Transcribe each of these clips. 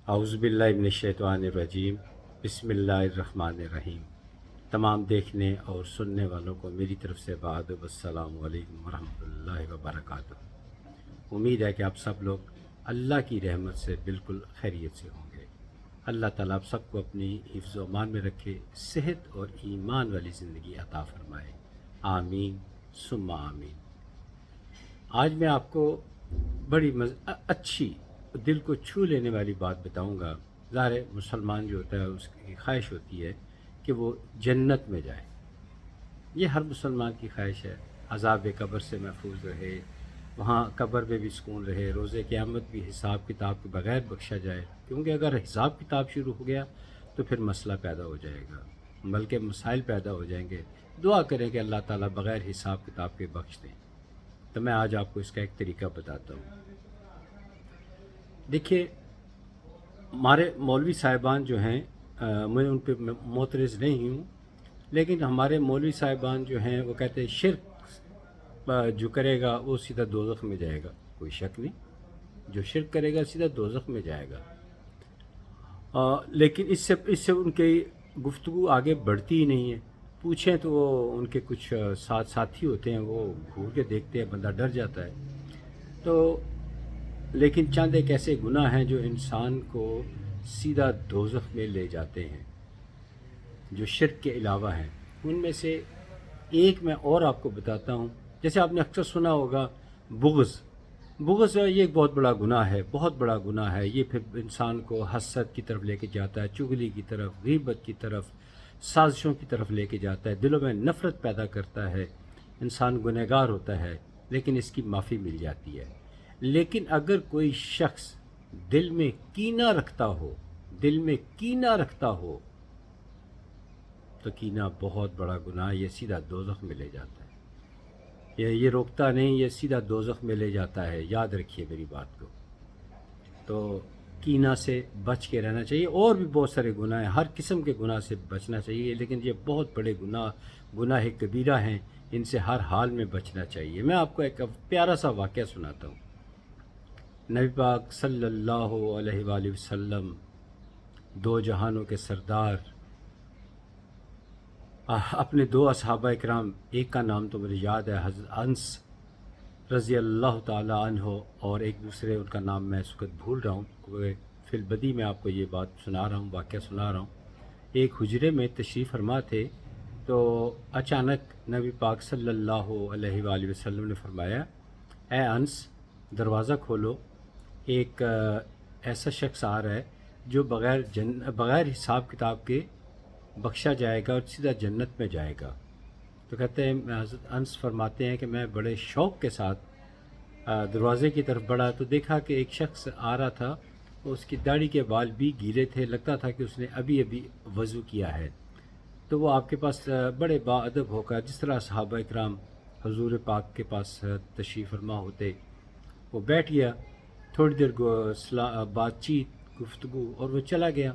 اعوذ باللہ من الشیطان الرجیم، بسم اللہ الرحمن الرحیم۔ تمام دیکھنے اور سننے والوں کو میری طرف سے وعد والسلام علیکم ورحمۃ اللہ وبرکاتہ۔ امید ہے کہ آپ سب لوگ اللہ کی رحمت سے بالکل خیریت سے ہوں گے۔ اللہ تعالیٰ آپ سب کو اپنی حفظ و امان میں رکھے، صحت اور ایمان والی زندگی عطا فرمائے، آمین ثم آمین۔ آج میں آپ کو بڑی اچھی دل کو چھو لینے والی بات بتاؤں گا۔ ظاہر ہے مسلمان جو ہوتا ہے اس کی خواہش ہوتی ہے کہ وہ جنت میں جائے، یہ ہر مسلمان کی خواہش ہے، عذاب قبر سے محفوظ رہے، وہاں قبر میں بھی سکون رہے، روز قیامت بھی حساب کتاب کے بغیر بخشا جائے، کیونکہ اگر حساب کتاب شروع ہو گیا تو پھر مسئلہ پیدا ہو جائے گا، بلکہ مسائل پیدا ہو جائیں گے۔ دعا کریں کہ اللہ تعالیٰ بغیر حساب کتاب کے بخش دیں۔ تو میں آج آپ کو اس کا ایک طریقہ بتاتا ہوں۔ دیکھیے، ہمارے مولوی صاحبان جو ہیں، میں ان پہ معترض نہیں ہوں، لیکن ہمارے مولوی صاحبان جو ہیں وہ کہتے ہیں شرک جو کرے گا وہ سیدھا دوزخ میں جائے گا۔ کوئی شک نہیں، جو شرک کرے گا سیدھا دوزخ میں جائے گا۔ لیکن اس سے ان کی گفتگو آگے بڑھتی ہی نہیں ہے۔ پوچھیں تو وہ ان کے کچھ ساتھی ہوتے ہیں، وہ گھور کے دیکھتے ہیں، بندہ ڈر جاتا ہے۔ تو لیکن چند ایک ایسے گناہ ہیں جو انسان کو سیدھا دوزخ میں لے جاتے ہیں، جو شرک کے علاوہ ہیں۔ ان میں سے ایک میں اور آپ کو بتاتا ہوں۔ جیسے آپ نے اکثر سنا ہوگا بغض یہ ایک بہت بڑا گناہ ہے، بہت بڑا گناہ ہے۔ یہ پھر انسان کو حسد کی طرف لے کے جاتا ہے، چغلی کی طرف، غیبت کی طرف، سازشوں کی طرف لے کے جاتا ہے، دلوں میں نفرت پیدا کرتا ہے، انسان گنہگار ہوتا ہے، لیکن اس کی معافی مل جاتی ہے۔ لیکن اگر کوئی شخص دل میں کینہ رکھتا ہو تو کینہ بہت بڑا گناہ، یہ سیدھا دوزخ میں لے جاتا ہے۔ یہ روکتا نہیں، یہ سیدھا دوزخ میں لے جاتا ہے۔ یاد رکھیے میری بات کو۔ تو کینہ سے بچ کے رہنا چاہیے۔ اور بھی بہت سارے گناہ ہیں، ہر قسم کے گناہ سے بچنا چاہیے، لیکن یہ بہت بڑے گناہ کبیرہ ہیں، ان سے ہر حال میں بچنا چاہیے۔ میں آپ کو ایک پیارا سا واقعہ سناتا ہوں۔ نبی پاک صلی اللہ علیہ وآلہ وسلم، دو جہانوں کے سردار، اپنے دو اصحابہ اکرام، ایک کا نام تو مجھے یاد ہے، حضرت انس رضی اللہ تعالی عنہ، اور ایک دوسرے ان کا نام میں اس وقت بھول رہا ہوں، فی البدی میں آپ کو یہ بات سنا رہا ہوں، واقعہ سنا رہا ہوں۔ ایک حجرے میں تشریف فرما تھے، تو اچانک نبی پاک صلی اللہ علیہ وآلہ وسلم نے فرمایا، اے انس دروازہ کھولو، ایک ایسا شخص آ رہا ہے جو بغیر حساب کتاب کے بخشا جائے گا اور سیدھا جنت میں جائے گا۔ تو کہتے ہیں، حضرت انس فرماتے ہیں کہ میں بڑے شوق کے ساتھ دروازے کی طرف بڑھا تو دیکھا کہ ایک شخص آ رہا تھا، اس کی داڑھی کے بال بھی گیلے تھے، لگتا تھا کہ اس نے ابھی وضو کیا ہے۔ تو وہ آپ کے پاس بڑے باادب ہو کر، جس طرح صحابہ اکرام حضور پاک کے پاس تشریف فرما ہوتے، وہ بیٹھ گیا، تھوڑی دیر بات چیت گفتگو، اور وہ چلا گیا۔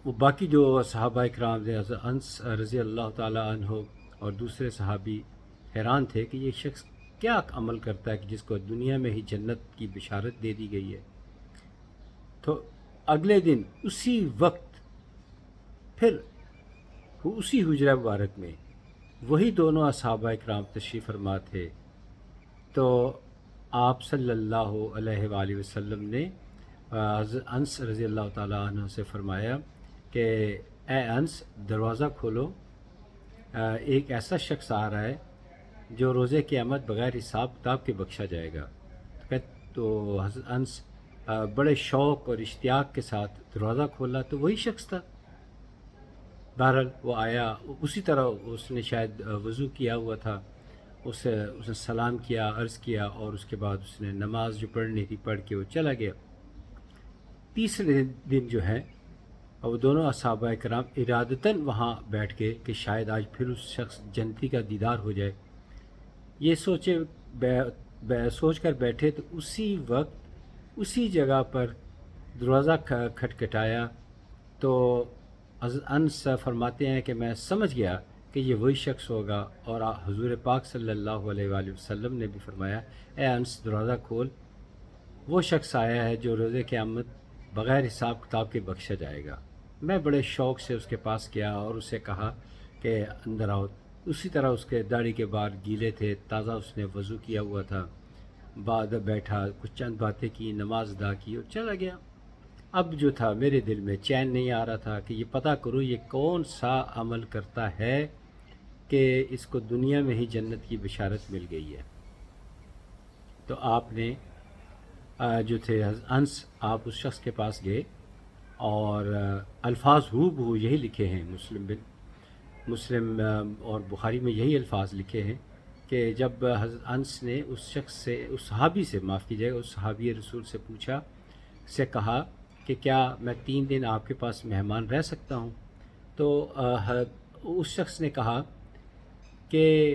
وہ باقی جو صحابہ اکرام تھے، حضرت انس رضی اللہ تعالی عنہ اور دوسرے صحابی حیران تھے کہ یہ شخص کیا عمل کرتا ہے کہ جس کو دنیا میں ہی جنت کی بشارت دے دی گئی ہے۔ تو اگلے دن اسی وقت پھر اسی حجرہ مبارک میں وہی دونوں صحابہ اکرام تشریف فرما تھے۔ تو آپ صلی اللہ علیہ وآلہ وسلم نے حضرت انس رضی اللہ تعالیٰ عنہ سے فرمایا کہ اے انس دروازہ کھولو، ایک ایسا شخص آ رہا ہے جو روز قیامت بغیر حساب کتاب کے بخشا جائے گا۔ تو حضرت انس بڑے شوق اور اشتیاق کے ساتھ دروازہ کھولا تو وہی شخص تھا۔ بہرحال وہ آیا، اسی طرح اس نے شاید وضو کیا ہوا تھا، اس نے سلام کیا، عرض کیا، اور اس کے بعد اس نے نماز جو پڑھنی تھی پڑھ کے وہ چلا گیا۔ تیسرے دن جو ہے وہ دونوں صحابہ کرام ارادتاً وہاں بیٹھ گئے کہ شاید آج پھر اس شخص جنتی کا دیدار ہو جائے، یہ سوچ کر بیٹھے۔ تو اسی وقت اسی جگہ پر دروازہ کھٹکھٹایا، تو حضرت انس فرماتے ہیں کہ میں سمجھ گیا کہ یہ وہی شخص ہوگا، اور حضور پاک صلی اللہ علیہ وآلہ وسلم نے بھی فرمایا، اے انس دروازہ کھول۔ وہ شخص آیا ہے جو روز قیامت بغیر حساب کتاب کے بخشا جائے گا۔ میں بڑے شوق سے اس کے پاس گیا اور اسے کہا کہ اندر آؤ۔ اسی طرح اس کے داڑھی کے بال گیلے تھے، تازہ اس نے وضو کیا ہوا تھا۔ بعد بیٹھا، کچھ چند باتیں کی، نماز ادا کی اور چلا گیا۔ اب جو تھا میرے دل میں چین نہیں آ رہا تھا کہ یہ پتہ کروں یہ کون سا عمل کرتا ہے کہ اس کو دنیا میں ہی جنت کی بشارت مل گئی ہے۔ تو آپ نے جو تھے انس، آپ اس شخص کے پاس گئے اور الفاظ ہو بہو یہی لکھے ہیں، مسلم اور بخاری میں یہی الفاظ لکھے ہیں کہ جب حضرت انس نے اس شخص سے، اس صحابی سے، معاف کیجیے گا، اس صحابی رسول سے پوچھا، سے کہا کہ کیا میں 3 دن آپ کے پاس مہمان رہ سکتا ہوں؟ تو اس شخص نے کہا کہ،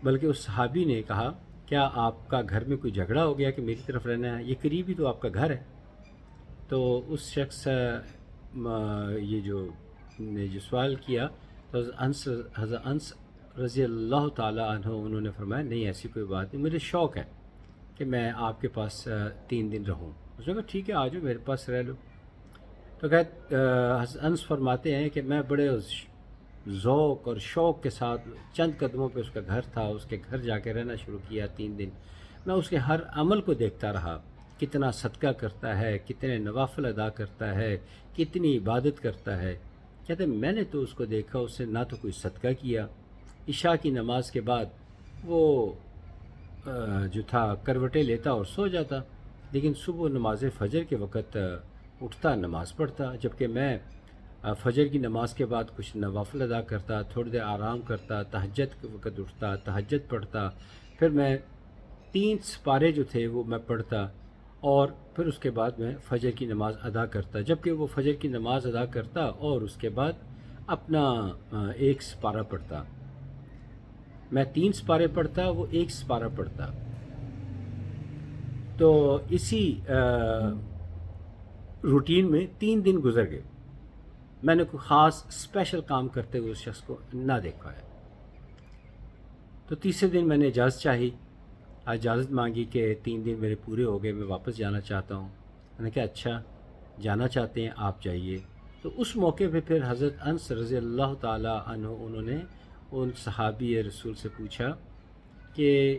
بلکہ اس صحابی نے کہا، کیا آپ کا گھر میں کوئی جھگڑا ہو گیا کہ میری طرف رہنا ہے؟ یہ قریب ہی تو آپ کا گھر ہے۔ تو اس شخص یہ جو نے جو سوال کیا تو حضرت انس رضی اللہ تعالیٰ عنہ انہوں نے فرمایا نہیں ایسی کوئی بات نہیں، مجھے شوق ہے کہ میں آپ کے پاس 3 دن رہوں۔ اس نے کہا ٹھیک ہے آ جاؤ میرے پاس رہ لو۔ تو حضرت انس فرماتے ہیں کہ میں بڑے ذوق اور شوق کے ساتھ چند قدموں پہ اس کا گھر تھا، اس کے گھر جا کے رہنا شروع کیا 3 دن۔ میں اس کے ہر عمل کو دیکھتا رہا، کتنا صدقہ کرتا ہے، کتنے نوافل ادا کرتا ہے، کتنی عبادت کرتا ہے۔ کہتے ہیں میں نے تو اس کو دیکھا، اس نے نہ تو کوئی صدقہ کیا، عشاء کی نماز کے بعد وہ جو تھا کروٹیں لیتا اور سو جاتا، لیکن صبح نماز فجر کے وقت اٹھتا نماز پڑھتا، جبکہ میں فجر کی نماز کے بعد کچھ نوافل ادا کرتا، تھوڑی دیر آرام کرتا، تہجد کے وقت اٹھتا، تہجد پڑھتا، پھر میں 3 سپارے جو تھے وہ میں پڑھتا اور پھر اس کے بعد میں فجر کی نماز ادا کرتا، جبکہ وہ فجر کی نماز ادا کرتا اور اس کے بعد اپنا 1 سپارہ پڑھتا۔ میں 3 سپارے پڑھتا، وہ 1 سپارہ پڑھتا۔ تو اسی روٹین میں 3 دن گزر گئے، میں نے کوئی خاص اسپیشل کام کرتے ہوئے اس شخص کو نہ دیکھا ہے۔ تو تیسرے دن میں نے اجازت چاہی، اجازت مانگی کہ 3 دن میرے پورے ہو گئے، میں واپس جانا چاہتا ہوں۔ میں نے کہا اچھا جانا چاہتے ہیں آپ جائیے۔ تو اس موقع پہ پھر حضرت انس رضی اللہ تعالیٰ عنہ انہوں نے ان صحابی رسول سے پوچھا کہ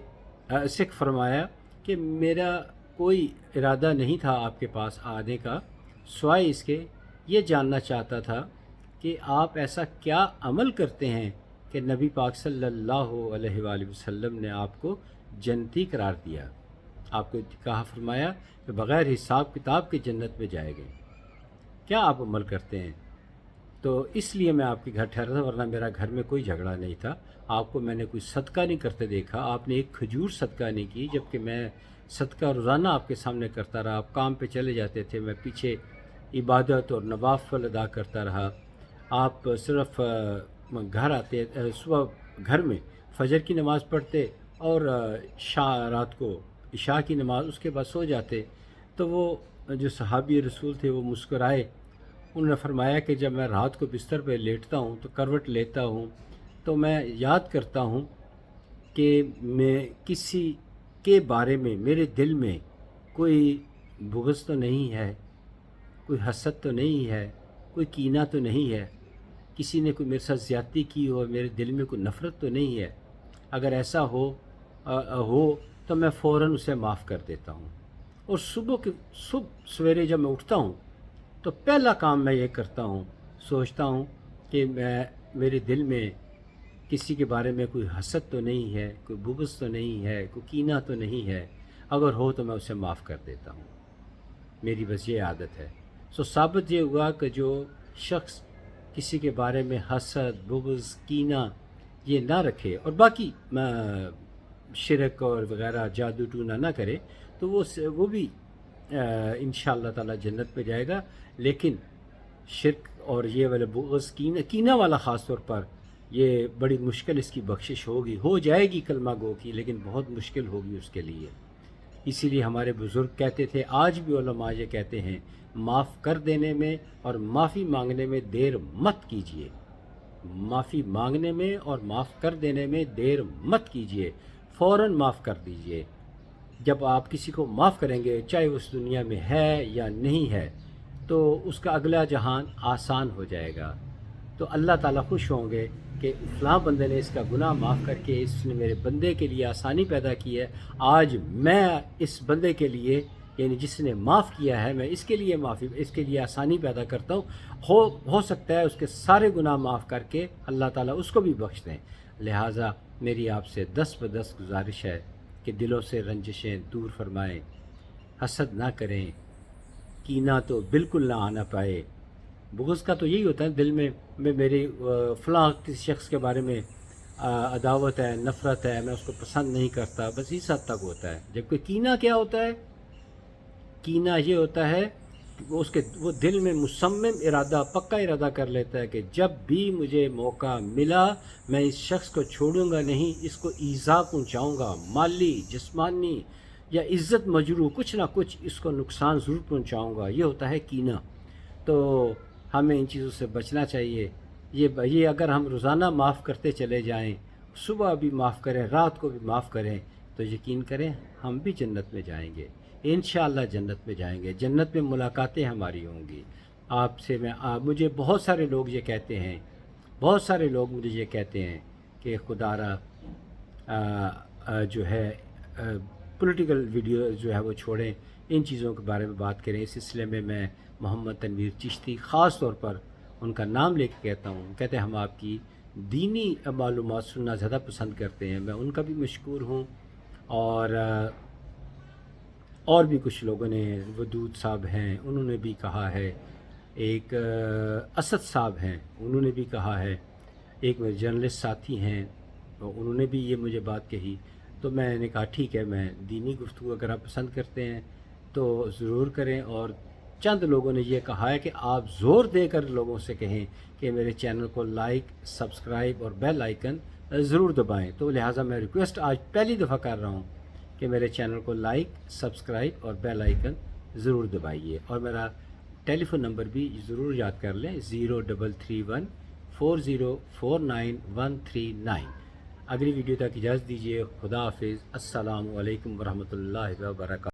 سکھ فرمایا کہ میرا کوئی ارادہ نہیں تھا آپ کے پاس آنے کا، سوائے اس کے یہ جاننا چاہتا تھا کہ آپ ایسا کیا عمل کرتے ہیں کہ نبی پاک صلی اللہ علیہ وآلہ وسلم نے آپ کو جنتی قرار دیا، آپ کو کہا فرمایا کہ بغیر حساب کتاب کے جنت میں جائے گئے، کیا آپ عمل کرتے ہیں؟ تو اس لیے میں آپ کے گھر ٹھہرا تھا، ورنہ میرا گھر میں کوئی جھگڑا نہیں تھا، آپ کو میں نے کوئی صدقہ نہیں کرتے دیکھا، آپ نے ایک کھجور صدقہ نہیں کی، جبکہ میں صدقہ روزانہ آپ کے سامنے کرتا رہا، آپ کام پہ چلے جاتے تھے، میں پیچھے عبادت اور نوافل ادا کرتا رہا، آپ صرف گھر آتے، صبح گھر میں فجر کی نماز پڑھتے اور رات کو عشاء کی نماز، اس کے بعد سو جاتے۔ تو وہ جو صحابی رسول تھے وہ مسکرائے، انہوں نے فرمایا کہ جب میں رات کو بستر پہ لیٹتا ہوں تو کروٹ لیتا ہوں تو میں یاد کرتا ہوں کہ میں کسی کے بارے میں میرے دل میں کوئی بغض تو نہیں ہے، کوئی حسد تو نہیں ہے، کوئی کینہ تو نہیں ہے، کسی نے کوئی میرے ساتھ زیادتی کی ہو، میرے دل میں کوئی نفرت تو نہیں ہے، اگر ایسا ہو تو میں فوراً اسے معاف کر دیتا ہوں۔ اور صبح سویرے جب میں اٹھتا ہوں تو پہلا کام میں یہ کرتا ہوں، سوچتا ہوں کہ میرے دل میں کسی کے بارے میں کوئی حسد تو نہیں ہے، کوئی بغض تو نہیں ہے، کوئی کینہ تو نہیں ہے، اگر ہو تو میں اسے معاف کر دیتا ہوں، میری بس یہ عادت ہے۔ ثابت یہ ہوا کہ جو شخص کسی کے بارے میں حسد، بغض، کینہ یہ نہ رکھے اور باقی شرک اور وغیرہ جادو ٹونا نہ کرے تو وہ بھی انشاءاللہ تعالی جنت میں جائے گا، لیکن شرک اور یہ والا بغض، کینہ والا خاص طور پر یہ بڑی مشکل اس کی بخشش ہوگی، ہو جائے گی کلمہ گو کی، لیکن بہت مشکل ہوگی اس کے لیے۔ اسی لیے ہمارے بزرگ کہتے تھے، آج بھی علماء یہ کہتے ہیں، معاف کر دینے میں اور معافی مانگنے میں دیر مت کیجیے، معافی مانگنے میں اور معاف کر دینے میں دیر مت کیجیے، فوراً معاف کر دیجیے۔ جب آپ کسی کو معاف کریں گے چاہے اس دنیا میں ہے یا نہیں ہے تو اس کا اگلا جہان آسان ہو جائے گا. تو اللہ تعالیٰ خوش ہوں گے کہ فلاں بندے نے اس کا گناہ معاف کر کے اس نے میرے بندے کے لیے آسانی پیدا کی ہے. آج میں اس بندے کے لیے یعنی جس نے معاف کیا ہے میں اس کے لیے اس کے لیے آسانی پیدا کرتا ہوں. ہو سکتا ہے اس کے سارے گناہ معاف کر کے اللہ تعالیٰ اس کو بھی بخش دیں. لہٰذا میری آپ سے 10 گزارش ہے کہ دلوں سے رنجشیں دور فرمائیں, حسد نہ کریں, کینہ تو بالکل نہ آنا پائے. بغض کا تو یہی ہوتا ہے دل میں میری فلاں کسی شخص کے بارے میں عداوت ہے, نفرت ہے, میں اس کو پسند نہیں کرتا, بس اس حد تک ہوتا ہے. جبکہ کینہ کیا ہوتا ہے؟ کینہ یہ ہوتا ہے کہ وہ دل میں مصمم ارادہ, پکا ارادہ کر لیتا ہے کہ جب بھی مجھے موقع ملا میں اس شخص کو چھوڑوں گا نہیں, اس کو ایذا پہنچاؤں گا, مالی, جسمانی یا عزت مجروح کچھ نہ کچھ اس کو نقصان ضرور پہنچاؤں گا. یہ ہوتا ہے کینہ. تو ہمیں ان چیزوں سے بچنا چاہیے. یہ اگر ہم روزانہ معاف کرتے چلے جائیں, صبح بھی معاف کریں, رات کو بھی معاف کریں, تو یقین کریں ہم بھی جنت میں جائیں گے, انشاءاللہ جنت میں جائیں گے. جنت میں ملاقاتیں ہماری ہوں گی. آپ سے مجھے بہت سارے لوگ یہ کہتے ہیں, مجھے یہ کہتے ہیں کہ خدا را جو ہے پولیٹیکل ویڈیو جو ہے وہ چھوڑیں, ان چیزوں کے بارے میں بات کریں. اس سلسلے میں میں محمد تنویر چشتی خاص طور پر ان کا نام لے کے کہتا ہوں. کہتے ہیں ہم آپ کی دینی معلومات سننا زیادہ پسند کرتے ہیں. میں ان کا بھی مشکور ہوں. اور بھی کچھ لوگوں نے, ودود صاحب ہیں انہوں نے بھی کہا ہے, ایک اسد صاحب ہیں انہوں نے بھی کہا ہے, ایک میرے جرنلسٹ ساتھی ہیں انہوں نے بھی یہ مجھے بات کہی. تو میں نے کہا ٹھیک ہے, میں دینی گفتگو اگر آپ پسند کرتے ہیں تو ضرور کریں. اور چند لوگوں نے یہ کہا ہے کہ آپ زور دے کر لوگوں سے کہیں کہ میرے چینل کو لائک, سبسکرائب اور بیل آئیکن ضرور دبائیں. تو لہٰذا میں ریکویسٹ آج پہلی دفعہ کر رہا ہوں کہ میرے چینل کو لائک, سبسکرائب اور بیل آئیکن ضرور دبائیے. اور میرا ٹیلی فون نمبر بھی ضرور یاد کر لیں, 0331 4049 139. اگلی ویڈیو تک اجازت دیجیے. خدا حافظ. السلام علیکم ورحمۃ اللہ وبرکاتہ.